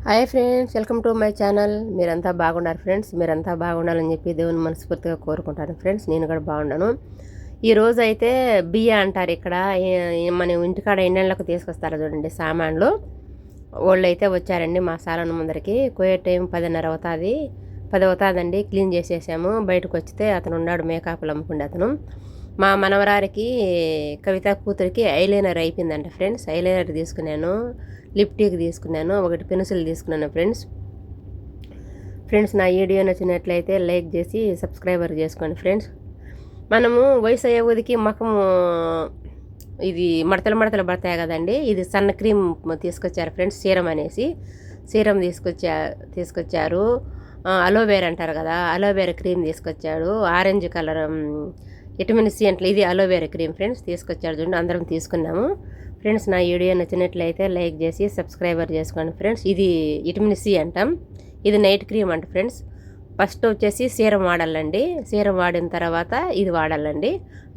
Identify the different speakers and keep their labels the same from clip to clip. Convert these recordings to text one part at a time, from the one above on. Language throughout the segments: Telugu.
Speaker 1: Hi friends, welcome to my channel. మీరంతా బాగున్నారు ఫ్రెండ్స్. మీరంతా బాగుండాలని చెప్పి దేవుని మనస్ఫూర్తిగా కోరుకుంటాను ఫ్రెండ్స్. నేను కూడా బాగున్నాను. ఈరోజు అయితే బియ్య అంటారు ఇక్కడ. మన ఇంటికాడ ఎన్నెళ్ళకు తీసుకొస్తారు చూడండి సామాన్లు. వాళ్ళు అయితే వచ్చారండి మా సాలన ముందరికి. కోయే టైం 10:30 అవుతుంది. 10 అవుతుందండి. క్లీన్ చేసేసాము. బయటకు వచ్చితే అతను ఉన్నాడు, మేకప్లు అమ్ముకుండే అతను. మా మనవరారికి కవిత కూతురికి ఐలైనర్ అయిపోయిందంట ఫ్రెండ్స్. ఐలైనర్ తీసుకున్నాను, లిప్టిక్ తీసుకున్నాను, ఒకటి పెన్సిల్ తీసుకున్నాను ఫ్రెండ్స్. నా వీడియో నచ్చినట్లయితే లైక్ చేసి సబ్స్క్రైబర్ చేసుకోండి ఫ్రెండ్స్. మనము వయసు అయ్యే కొద్దికి ముఖము ఇది మడతలు పడతాయి కదండి. ఇది సన్న క్రీమ్ తీసుకొచ్చారు ఫ్రెండ్స్. సీరం అనేసి సీరం తీసుకొచ్చారు. అలోవేరా అంటారు కదా, అలోవేరా క్రీమ్ తీసుకొచ్చాడు. ఆరెంజ్ కలర్ విటమిన్ సి అంటే ఇది అలోవేరా క్రీమ్ ఫ్రెండ్స్ తీసుకొచ్చాడు చూడండి. అందరం తీసుకున్నాము ఫ్రెండ్స్. నా వీడియో నచ్చినట్లయితే లైక్ చేసి సబ్స్క్రైబర్ చేసుకోండి ఫ్రెండ్స్. ఇది విటమిన్ సి అంటాం, ఇది నైట్ క్రీమ్ అంట ఫ్రెండ్స్. ఫస్ట్ వచ్చేసి సీరం వాడాలండి. సీరం వాడిన తర్వాత ఇది వాడాలండి.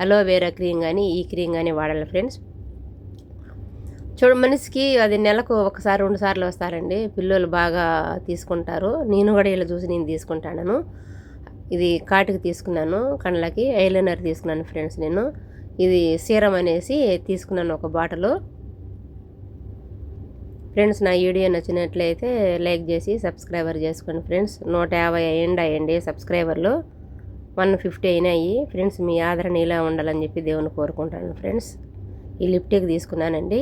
Speaker 1: అలోవేరా క్రీమ్ కానీ ఈ క్రీమ్ కానీ వాడాలి ఫ్రెండ్స్. మనిషికి అది నెలకు ఒకసారి 2 సార్లు వస్తారండి. పిల్లలు బాగా తీసుకుంటారు. నేను కూడా ఇలా చూసి నేను తీసుకుంటాను. ఇది కాటుకి తీసుకున్నాను, కళ్ళకి ఐలైనర్ తీసుకున్నాను ఫ్రెండ్స్. నేను ఇది సీరం అనేసి తీసుకున్నాను ఒక బాటిల్ ఫ్రెండ్స్. నా వీడియో నచ్చినట్లయితే లైక్ చేసి సబ్స్క్రైబర్ చేసుకోండి ఫ్రెండ్స్. 150 అయ్యండి సబ్స్క్రైబర్లు, 150 అయినాయి ఫ్రెండ్స్. మీ ఆదరణ ఇలా ఉండాలని చెప్పి దేవుని కోరుకుంటాను ఫ్రెండ్స్. ఈ లిప్టిక్ తీసుకున్నానండి.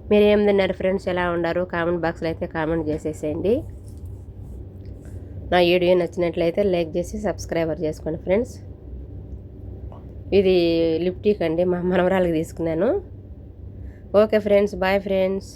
Speaker 1: మీరు ఏం తిన్నారు ఫ్రెండ్స్, ఎలా ఉన్నారు? కామెంట్ బాక్స్లో అయితే కామెంట్ చేసేసేయండి. నా వీడియో నచ్చినట్లయితే లైక్ చేసి సబ్స్క్రైబర్ చేసుకోండి ఫ్రెండ్స్. ఇది లిప్టిక్ అండి, మా మనవరాలకి తీసుకున్నాను. Okay friends, bye friends.